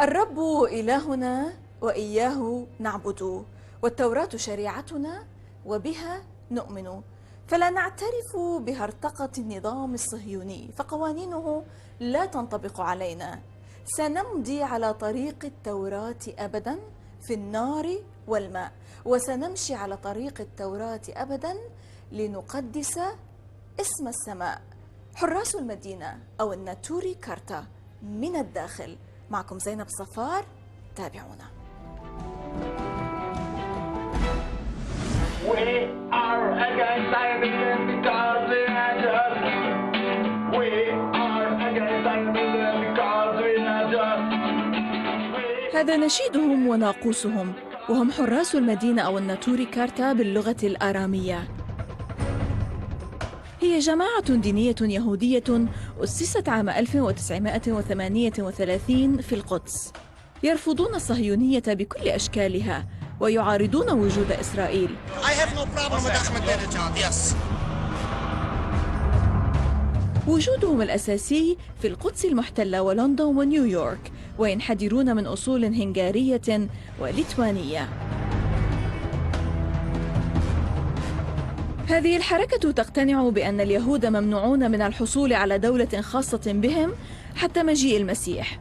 الرب إلهنا وإياه نعبد، والتوراة شريعتنا وبها نؤمن، فلا نعترف بهرطقة النظام الصهيوني فقوانينه لا تنطبق علينا. سنمضي على طريق التوراة أبدا في النار والماء، وسنمشي على طريق التوراة أبدا لنقدس اسم السماء. حراس المدينة أو الناطوري كارتا من الداخل. معكم زينب الصفار، تابعونا. هذا نشيدهم وناقوسهم، وهم حراس المدينة أو الناطوري كارتا باللغة الآرامية. هي جماعة دينية يهودية أسست عام 1938 في القدس. يرفضون الصهيونية بكل أشكالها ويعارضون وجود إسرائيل. وجودهم الأساسي في القدس المحتلة ولندن ونيويورك، وينحدرون من أصول هنغارية وليتوانية. هذه الحركة تقتنع بأن اليهود ممنوعون من الحصول على دولة خاصة بهم حتى مجيء المسيح.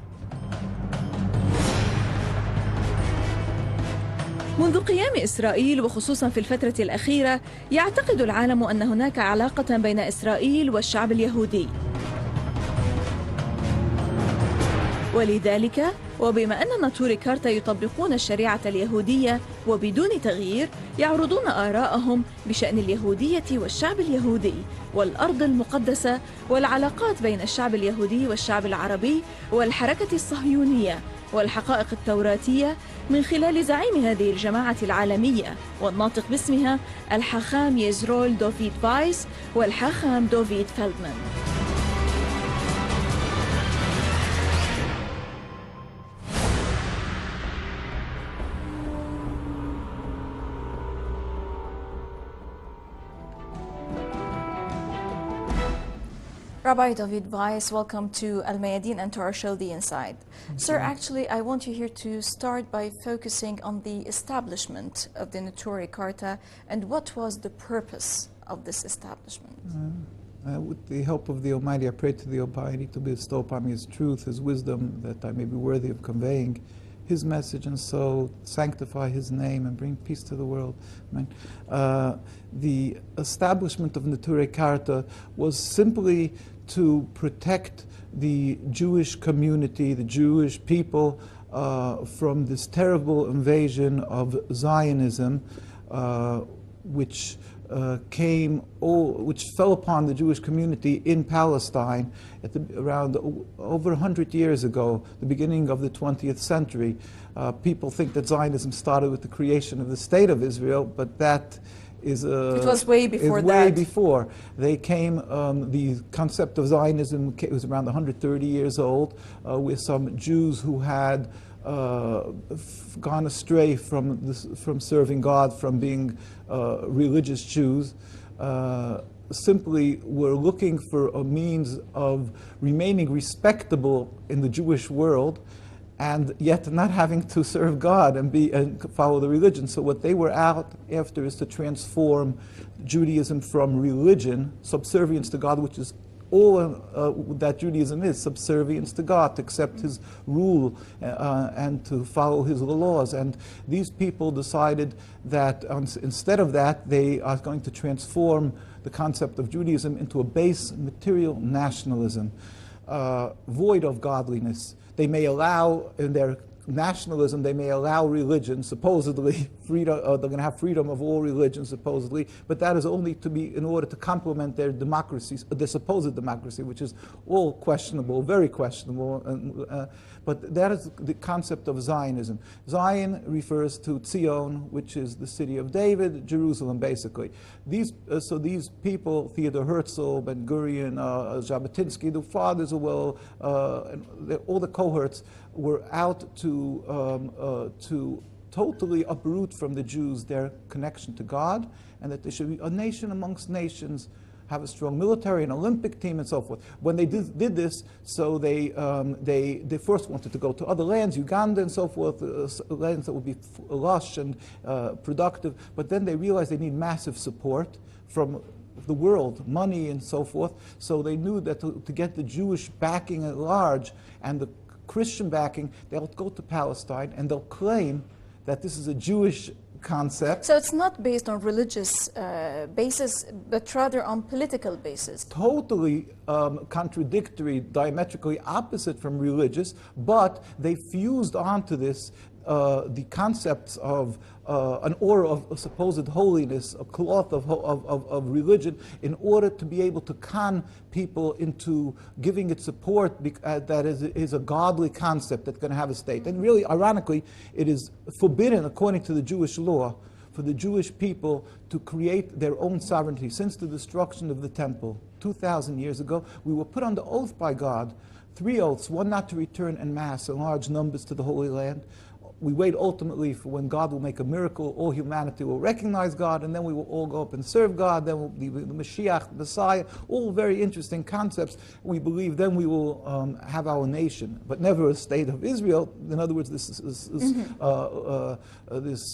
منذ قيام إسرائيل وخصوصا في الفترة الأخيرة، يعتقد العالم أن هناك علاقة بين إسرائيل والشعب اليهودي. ولذلك وبما أن الناطوري كارتا يطبقون الشريعة اليهودية وبدون تغيير، يعرضون آراءهم بشأن اليهودية والشعب اليهودي والارض المقدسة والعلاقات بين الشعب اليهودي والشعب العربي والحركة الصهيونية والحقائق التوراتية من خلال زعيم هذه الجماعة العالمية والناطق باسمها الحاخام يزرول دوفيد فايس والحاخام دوفيد فيلدمان. Rabbi David Weiss, welcome to Al Mayadeen and to our show, The Inside. Sir, actually, I want you here to start by focusing on the establishment of the Nauturi Karta and what was the purpose of this establishment. With the help of the Almighty, I pray to the Almighty to bestow upon me His truth, His wisdom, that I may be worthy of conveying His message and so sanctify His name and bring peace to the world. Amen. The establishment of Nauturi Karta was simply to protect the Jewish community, the Jewish people, from this terrible invasion of Zionism, which fell upon the Jewish community in Palestine around over 100 years ago, the beginning of the 20th century. People think that Zionism started with the creation of the State of Israel, but that it was way before that. Way before. They came, the concept of Zionism was around 130 years old, with some Jews who had gone astray from serving God, from being religious Jews, simply were looking for a means of remaining respectable in the Jewish world, and yet not having to serve God and follow the religion. So what they were out after is to transform Judaism from religion, subservience to God, which is all that Judaism is, subservience to God, to accept His rule and to follow His laws. And these people decided that instead of that, they are going to transform the concept of Judaism into a base material nationalism, void of godliness. They may allow, in their nationalism, they may allow religion, supposedly freedom. They're going to have freedom of all religions, supposedly, but that is only to be in order to complement their democracies, their supposed democracy, which is all questionable, very questionable. But that is the concept of Zionism. Zion refers to Zion, which is the city of David, Jerusalem, basically. So these people, Theodor Herzl, Ben Gurion, Jabotinsky, the fathers of all the cohorts were out to totally uproot from the Jews their connection to God, and that they should be a nation amongst nations, have a strong military, an Olympic team, and so forth. When they did this, so they first wanted to go to other lands, Uganda and so forth, lands that would be lush and productive, but then they realized they need massive support from the world, money and so forth, so they knew that to get the Jewish backing at large and the Christian backing, they'll go to Palestine and they'll claim that this is a Jewish concept. So it's not based on religious basis, but rather on political basis. Totally contradictory, diametrically opposite from religious, but they fused onto this the concepts of an aura of supposed holiness, a cloth of religion, in order to be able to con people into giving it support that is a godly concept that's going to have a state. And really, ironically, it is forbidden, according to the Jewish law, for the Jewish people to create their own sovereignty. Since the destruction of the temple 2,000 years ago, we were put under oath by God, 3 oaths, one not to return en masse in large numbers to the Holy Land. We wait ultimately for when God will make a miracle, all humanity will recognize God, and then we will all go up and serve God, then we'll be the Mashiach, the Messiah, all very interesting concepts. We believe then we will have our nation, but never a state of Israel. In other words, this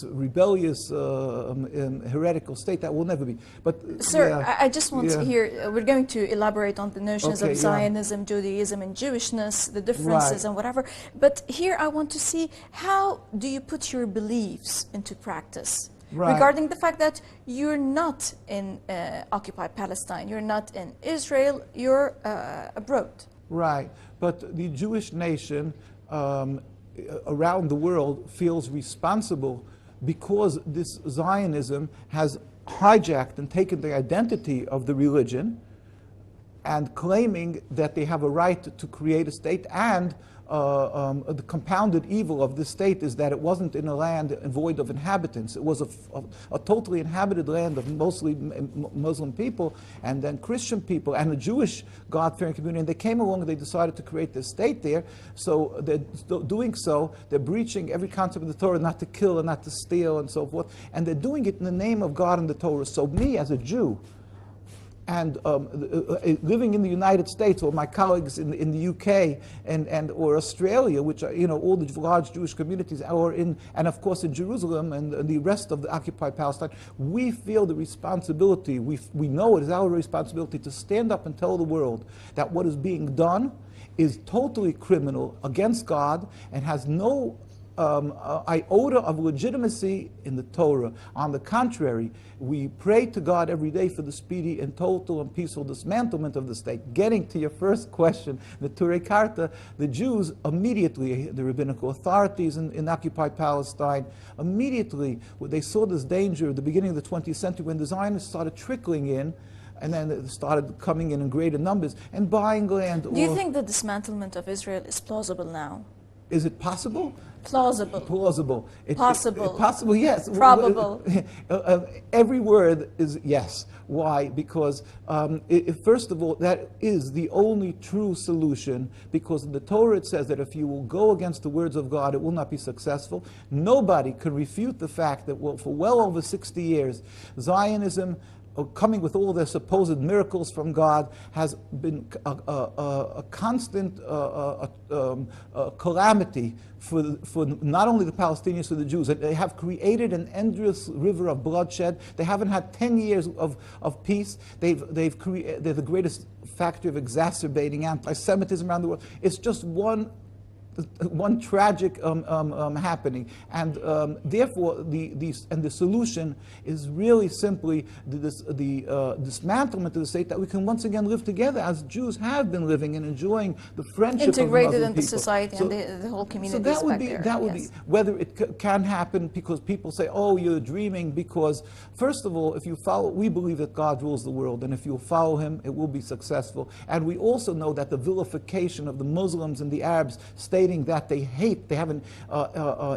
rebellious, heretical state, that will never be. But Sir, yeah, I just want to hear, we're going to elaborate on the notions Okay, of Zionism, Judaism, and Jewishness, the differences Right. and whatever. But here I want to see, how do you put your beliefs into practice? Right. Regarding the fact that you're not in occupied Palestine, you're not in Israel, you're abroad. Right, but the Jewish nation around the world feels responsible because this Zionism has hijacked and taken the identity of the religion and claiming that they have a right to create a state, and the compounded evil of this state is that it wasn't in a land void of inhabitants. It was a totally inhabited land of mostly Muslim people, and then Christian people, and a Jewish God-fearing community. And they came along and they decided to create this state there. So they're doing so, they're breaching every concept of the Torah, not to kill and not to steal and so forth. And they're doing it in the name of God and the Torah. So me, as a Jew, and living in the United States, or my colleagues in the UK or Australia, which are, all the large Jewish communities, and of course in Jerusalem and the rest of the occupied Palestine, we feel the responsibility, we know it is our responsibility to stand up and tell the world that what is being done is totally criminal against God and has no iota of legitimacy in the Torah. On the contrary, we pray to God every day for the speedy and total and peaceful dismantlement of the state. Getting to your first question, the Karta, the Jews immediately, the rabbinical authorities in occupied Palestine, immediately, they saw this danger at the beginning of the 20th century when the Zionists started trickling in, and then it started coming in greater numbers and buying land. Do you think the dismantlement of Israel is plausible now? Is it possible? Plausible. Plausible. Possible. Possible, yes. Probable. Every word is yes. Why? Because, first of all, that is the only true solution, because in the Torah it says that if you will go against the words of God, it will not be successful. Nobody can refute the fact that for well over 60 years, Zionism, coming with all their supposed miracles from God, has been a constant calamity for not only the Palestinians, for the Jews. They have created an endless river of bloodshed. They haven't had 10 years of peace. They're the greatest factor of exacerbating anti-Semitism around the world. It's just one tragic happening, and therefore the solution is really simply the dismantlement of the state, that we can once again live together as Jews have been living and enjoying the friendship integrated of Muslim into people. society, So, and the whole community. so that is would back be there. that would Yes. be whether it can happen, because people say, oh, you're dreaming, because first of all, if you follow, we believe that God rules the world, and if you follow him, it will be successful. And we also know that the vilification of the Muslims and the Arabs, stating that they have an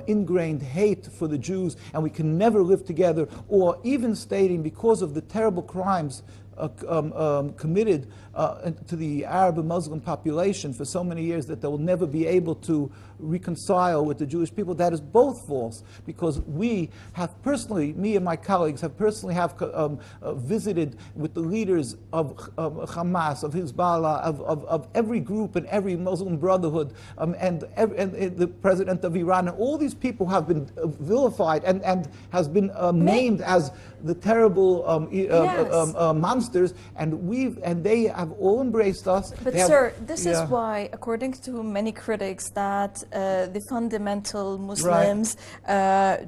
ingrained hate for the Jews, and we can never live together, or even stating, because of the terrible crimes committed to the Arab and Muslim population for so many years that they will never be able to reconcile with the Jewish people. That is both false, because we have personally, me and my colleagues have personally visited with the leaders of Hamas, of Hezbollah, of every group and every Muslim Brotherhood, and the president of Iran, and all these people have been vilified and has been named as the terrible monsters, and they have all embraced us. But sir, this is why, according to many critics, that the fundamental Muslims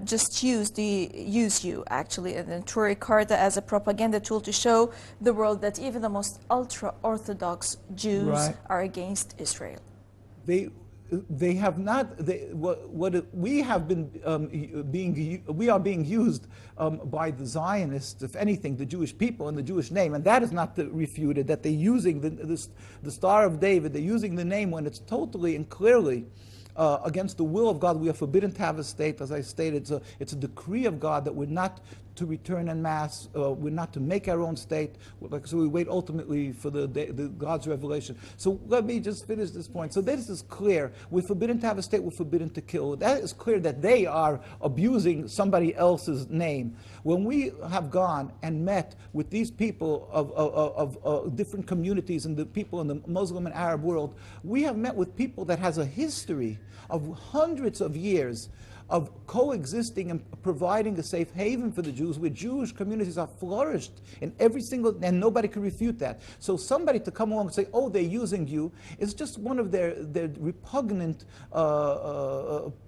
just use you actually, the Nauturi Carta, as a propaganda tool to show the world that even the most ultra-Orthodox Jews are against Israel. They have not. We have been we are being used by the Zionists, if anything, the Jewish people and the Jewish name, and that is not refuted. That they're using the Star of David. They're using the name when it's totally and clearly against the will of God. We are forbidden to have a state, as I stated. It's a decree of God that we're not to return en masse, we're not to make our own state, so we wait ultimately for the God's revelation. So let me just finish this point. So this is clear. We're forbidden to have a state, we're forbidden to kill. That is clear that they are abusing somebody else's name. When we have gone and met with these people of different communities and the people in the Muslim and Arab world, we have met with people that has a history of hundreds of years of coexisting and providing a safe haven for the Jews, where Jewish communities are flourished in every single, and nobody can refute that. So somebody to come along and say, oh, they're using you, is just one of their repugnant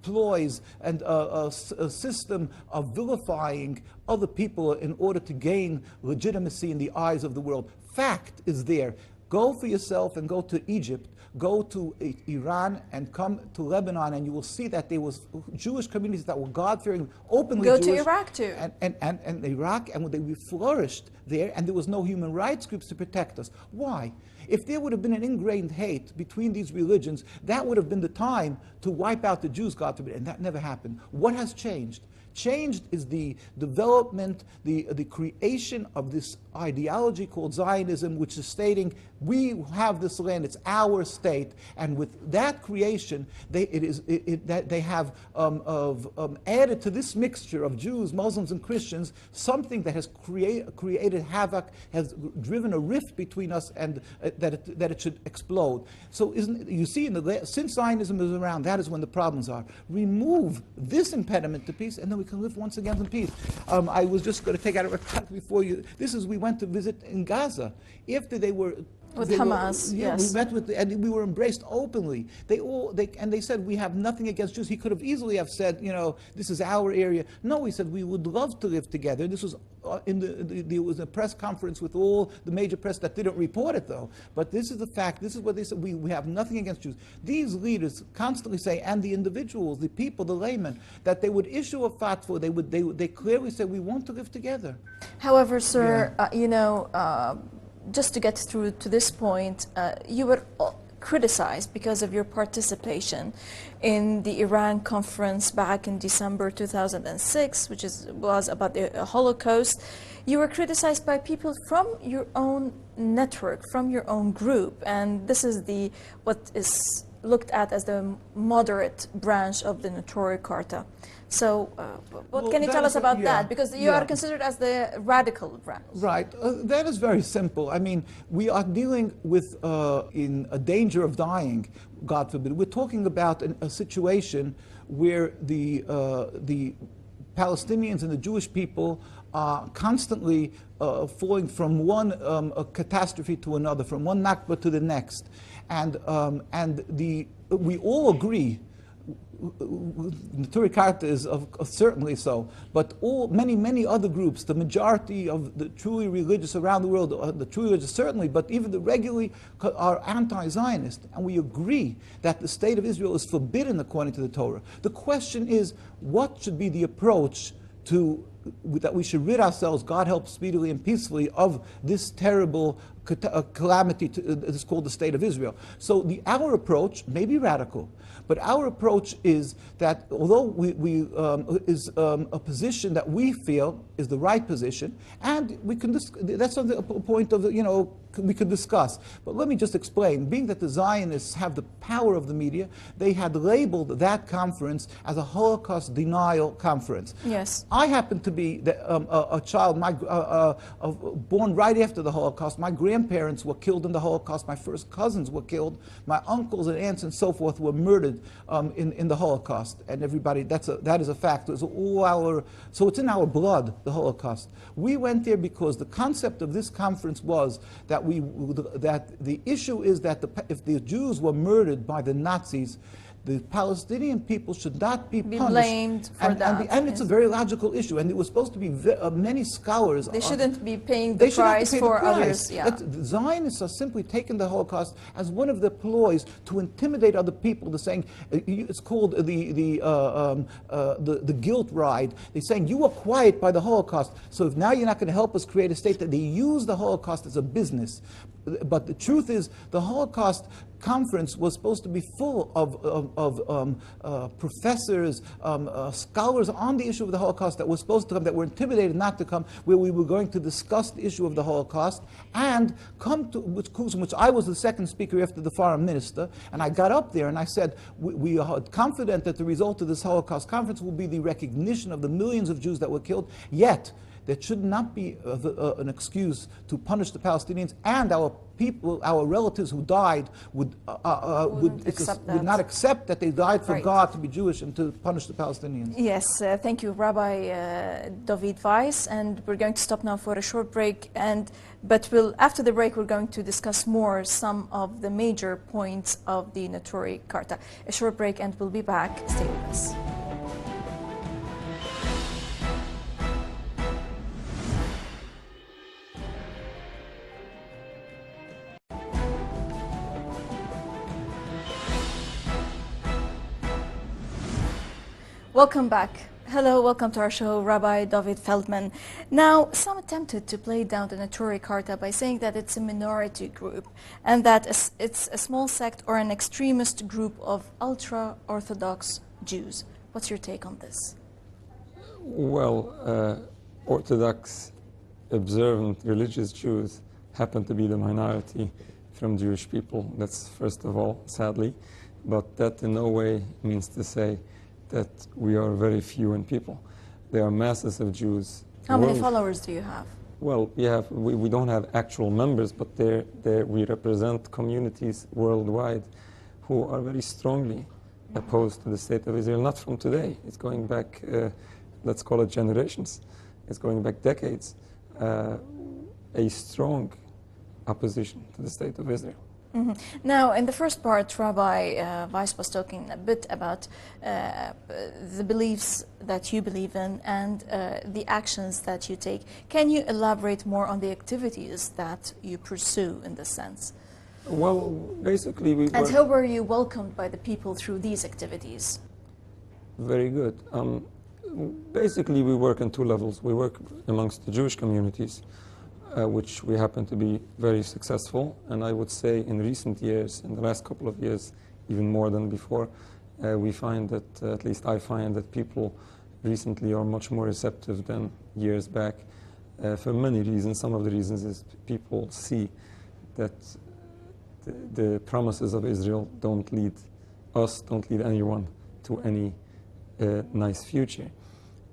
ploys and a system of vilifying other people in order to gain legitimacy in the eyes of the world. Fact is there. Go for yourself and go to Egypt. Go to Iran and come to Lebanon, and you will see that there was Jewish communities that were God-fearing, openly Go Jewish. to Iraq too. And Iraq, and they flourished there, and there was no human rights groups to protect us. Why? If there would have been an ingrained hate between these religions, that would have been the time to wipe out the Jews, God forbid, and that never happened. What has changed? Changed is the development, the creation of this ideology called Zionism, which is stating we have this land, it's our state, and with that creation, they have added to this mixture of Jews, Muslims, and Christians something that has created havoc, has driven a rift between us, and that it should explode. So you see, since Zionism is around, that is when the problems are. Remove this impediment to peace, and then we can live once again in peace. I was just going to take out a record before you. We went to visit in Gaza. After they were with Hamas, yes. We met with, and we were embraced openly. They said, we have nothing against Jews. He could have easily have said, this is our area. No, he said, we would love to live together. This was there was a press conference with all the major press that didn't report it, though. But this is the fact. This is what they said. We have nothing against Jews. These leaders constantly say, and the individuals, the people, the laymen, that they would issue a fatwa. They clearly say, we want to live together. However, sir, just to get through to this point, you were criticized because of your participation in the Iran conference back in December 2006, which was about the Holocaust. You were criticized by people from your own network, from your own group, and this is what is looked at as the moderate branch of the Nauturi Carta. So what can you tell us about that? Because you are considered as the radical branch. Right. That is very simple. I mean, we are dealing with in a danger of dying, God forbid. We're talking about a situation where the Palestinians and the Jewish people are constantly falling from one catastrophe to another, from one Nakba to the next. And we all agree, the Nauturi Carta is certainly so, but many other groups, the majority of the truly religious around the world, the truly religious certainly, but even the regularly are anti-Zionist, and we agree that the state of Israel is forbidden according to the Torah. The question is, what should be the approach to that we should rid ourselves, God help speedily and peacefully, of this terrible calamity that's called the State of Israel. So our approach may be radical, but our approach is that although is a position that we feel is the right position, and we can that's a point of, you know, we could discuss. But let me just explain. Being that the Zionists have the power of the media, they had labeled that conference as a Holocaust denial conference. Yes. I happen to be a child born right after the Holocaust. My grandparents were killed in the Holocaust. My first cousins were killed. My uncles and aunts and so forth were murdered in the Holocaust. And everybody, that is a fact. So it's in our blood, the Holocaust. We went there because the concept of this conference was that the issue is that if the Jews were murdered by the Nazis, the Palestinian people should not be punished. Blamed for that. And it's a very logical issue. And it was supposed to be many scholars. They shouldn't be paying the price for others. Yeah. The Zionists are simply taking the Holocaust as one of the ploys to intimidate other people. They're saying it's called the guilt ride. They're saying you were quiet by the Holocaust, so if now you're not going to help us create a state. That they use the Holocaust as a business. But the truth is, the Holocaust conference was supposed to be full of professors, scholars on the issue of the Holocaust that were supposed to come, that were intimidated not to come, where we were going to discuss the issue of the Holocaust, and come to which I was the second speaker after the foreign minister, and I got up there and I said, we are confident that the result of this Holocaust conference will be the recognition of the millions of Jews that were killed, yet there should not be an excuse to punish the Palestinians, and our people, our relatives who died would not accept that they died for God, to be Jewish, and to punish the Palestinians. Yes, thank you, Rabbi David Weiss, and we're going to stop now for a short break. But after the break, we're going to discuss more some of the major points of the Naatoury Karta. A short break, and we'll be back. Stay with us. Welcome back. Hello, welcome to our show, Rabbi David Feldman. Now, some attempted to play down the Naatoury Karta by saying that it's a minority group and that it's a small sect or an extremist group of ultra-Orthodox Jews. What's your take on this? Well, Orthodox, observant, religious Jews happen to be the minority from Jewish people. That's first of all, sadly. But that in no way means to say that we are very few in people. There are masses of Jews. How many followers do you have? Well, we don't have actual members, but we represent communities worldwide who are very strongly opposed to the State of Israel, not from today. It's going back, let's call it generations. It's going back decades. A strong opposition to the State of Israel. Mm-hmm. Now, in the first part, Rabbi Weiss was talking a bit about the beliefs that you believe in and the actions that you take. Can you elaborate more on the activities that you pursue in this sense? Well, basically And how were you welcomed by the people through these activities? Very good. Basically, we work on two levels. We work amongst the Jewish communities, which we happen to be very successful. And I would say in recent years, in the last couple of years, even more than before, we find that, at least I find that people recently are much more receptive than years back for many reasons. Some of the reasons is people see that the promises of Israel don't lead us, don't lead anyone to any nice future.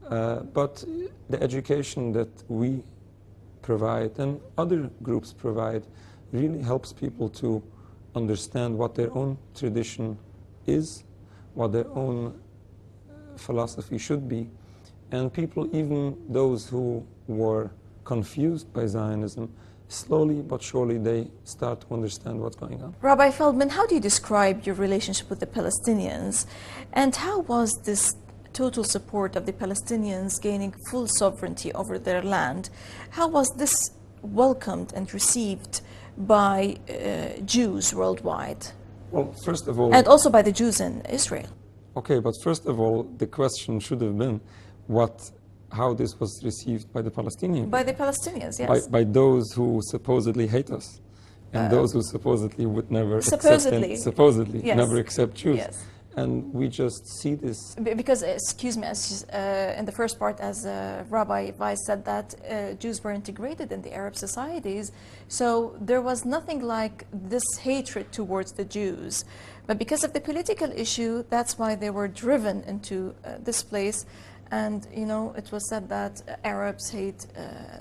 But the education that we provide and other groups provide really helps people to understand what their own tradition is, what their own philosophy should be. And people, even those who were confused by Zionism, slowly but surely they start to understand what's going on. Rabbi Feldman, how do you describe your relationship with the Palestinians? And how was this total support of the Palestinians gaining full sovereignty over their land? How was this welcomed and received by Jews worldwide? Well, first of all... And also by the Jews in Israel. Okay, but first of all, the question should have been what how this was received by the Palestinians. By the Palestinians, yes. By those who supposedly hate us, and those who supposedly would never supposedly yes. never accept Jews. Yes. And we just see this. Because, excuse me, in the first part, as Rabbi Weiss said that Jews were integrated in the Arab societies, so there was nothing like this hatred towards the Jews. But because of the political issue, that's why they were driven into this place. And, you know, it was said that Arabs hate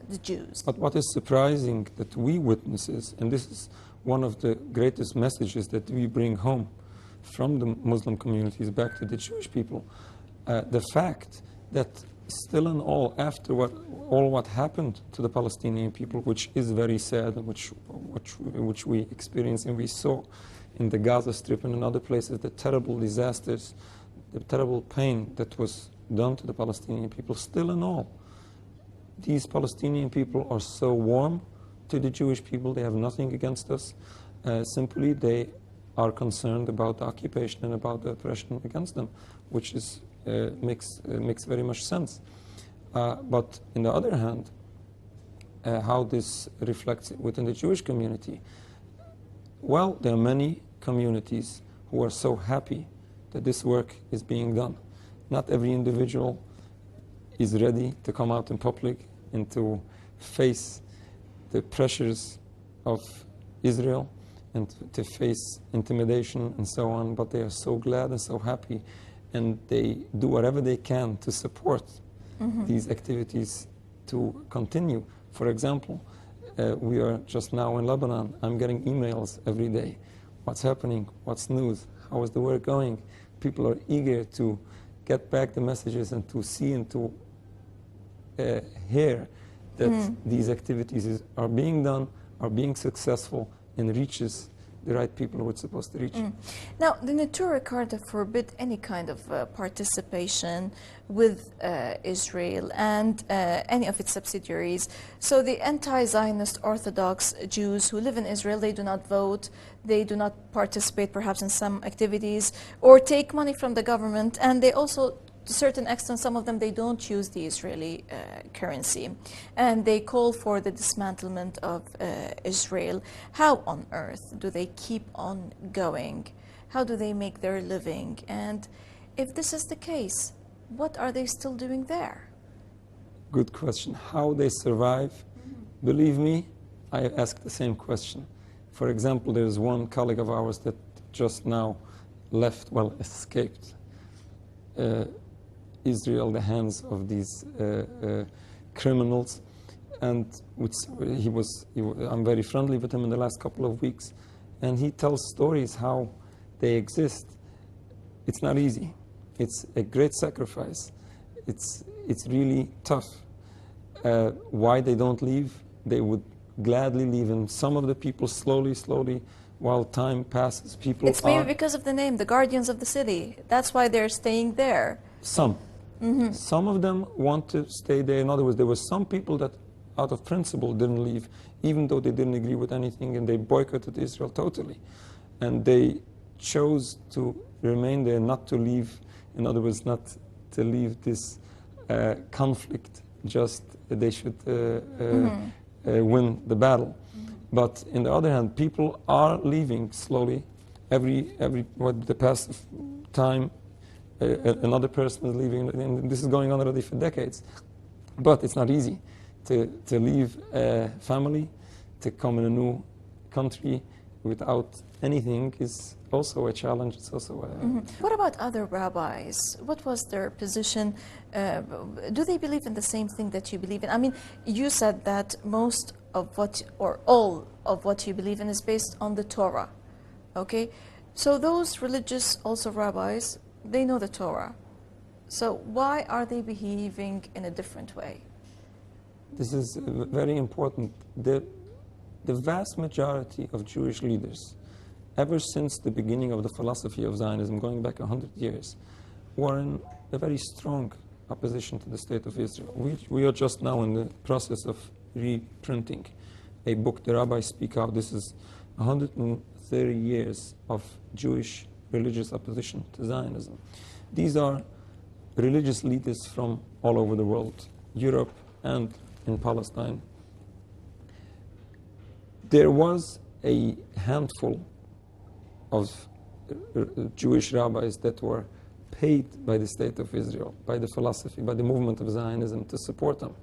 the Jews. But what is surprising that we witnesses, and this is one of the greatest messages that we bring home from the Muslim communities back to the Jewish people, the fact that still in all, after what happened to the Palestinian people, which is very sad, and which we experienced and we saw in the Gaza Strip and in other places, the terrible disasters, the terrible pain that was done to the Palestinian people, still in all, these Palestinian people are so warm to the Jewish people. They have nothing against us. Simply they are concerned about the occupation and about the oppression against them, which is, makes very much sense. But on the other hand, how this reflects within the Jewish community, well, there are many communities who are so happy that this work is being done. Not every individual is ready to come out in public and to face the pressures of Israel and to face intimidation and so on, but they are so glad and so happy, and they do whatever they can to support these activities to continue. For example, we are just now in Lebanon. I'm getting emails every day. What's happening? What's news? How is the work going? People are eager to get back the messages and to see and to hear that these activities are being done, are being successful, and reaches the right people who it's supposed to reach. Now, the Nauturi Carta forbid any kind of participation with Israel and any of its subsidiaries. So the anti-Zionist Orthodox Jews who live in Israel, they do not vote, they do not participate perhaps in some activities or take money from the government, and they also, to a certain extent, some of them, they don't use the Israeli currency, and they call for the dismantlement of Israel. How on earth do they keep on going? How do they make their living? And if this is the case, what are they still doing there? Good question. How they survive? Believe me, I ask the same question. For example, there's one colleague of ours that just now left, well, escaped Israel, the hands of these criminals, and I'm very friendly with him in the last couple of weeks, and he tells stories how they exist. It's not easy. It's a great sacrifice. It's really tough. Why they don't leave? They would gladly leave, and some of the people slowly, while time passes, people It's maybe because of the name, the Guardians of the City. That's why they're staying there. Some. Some of them want to stay there. In other words, there were some people that, out of principle, didn't leave, even though they didn't agree with anything, and they boycotted Israel totally. And they chose to remain there, not to leave. In other words, not to leave this conflict. Just they should win the battle. But on the other hand, people are leaving slowly. The past time, another person is leaving, and this is going on already for decades. But it's not easy to leave a family, to come in a new country without anything is also a challenge. It's also a... What about other rabbis? What was their position? Do they believe in the same thing that you believe in? I mean, you said that most of what, or all of what you believe in is based on the Torah, okay? So those religious also rabbis, they know the Torah. So why are they behaving in a different way? This is very important. The vast majority of Jewish leaders, ever since the beginning of the philosophy of Zionism, going back 100 years, were in a very strong opposition to the state of Israel. We are just now in the process of reprinting a book the rabbis speak out. This is 130 years of Jewish religious opposition to Zionism. These are religious leaders from all over the world, Europe and in Palestine, there was a handful of Jewish rabbis that were paid by the State of Israel, by the philosophy, by the movement of Zionism to support them.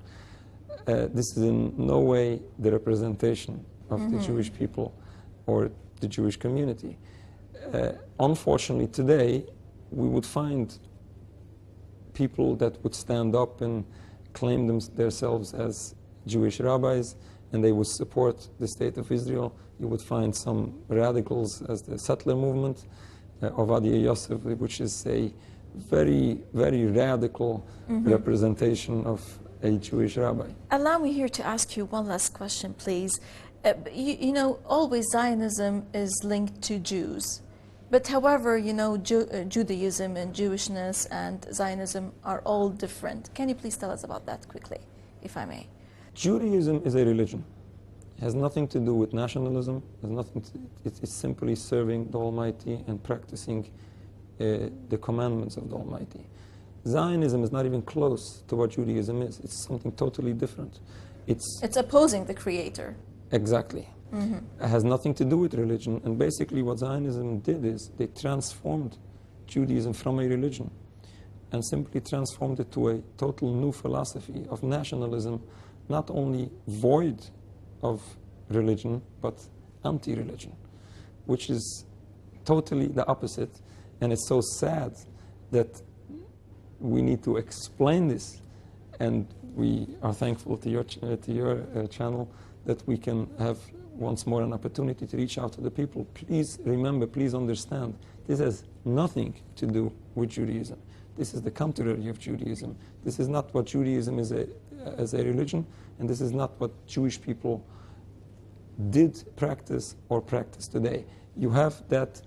This is in no way the representation of the Jewish people or the Jewish community. Unfortunately, today, we would find people that would stand up and claim themselves as Jewish rabbis, and they would support the State of Israel. You would find some radicals as the settler movement of Adia Yosef, which is a very, very radical representation of a Jewish rabbi. Allow me here to ask you one last question, please. You know, always Zionism is linked to Jews. But however, you know, Judaism and Jewishness and Zionism are all different. Can you please tell us about that quickly, if I may? Judaism is a religion. It has nothing to do with nationalism. It's simply serving the Almighty and practicing the commandments of the Almighty. Zionism is not even close to what Judaism is. It's something totally different. It's opposing the Creator. Exactly. It has nothing to do with religion. And basically what Zionism did is they transformed Judaism from a religion and simply transformed it to a total new philosophy of nationalism, not only void of religion, but anti-religion, which is totally the opposite. And it's so sad that we need to explain this, and we are thankful to your channel that we can have once more an opportunity to reach out to the people. Please remember, please understand, this has nothing to do with Judaism. This is the contrary of Judaism. This is not what Judaism is as a religion, and this is not what Jewish people did practice or practice today. You have that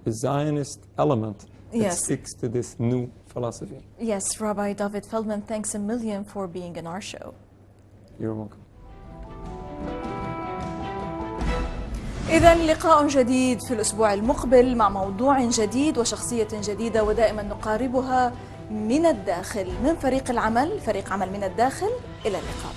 Zionist element that sticks to this new philosophy. Yes, Rabbi David Feldman, thanks a million for being in our show. You're welcome. إذا لقاء جديد في الأسبوع المقبل مع موضوع جديد وشخصية جديدة، ودائما نقاربها من الداخل من فريق العمل، فريق عمل من الداخل. إلى اللقاء.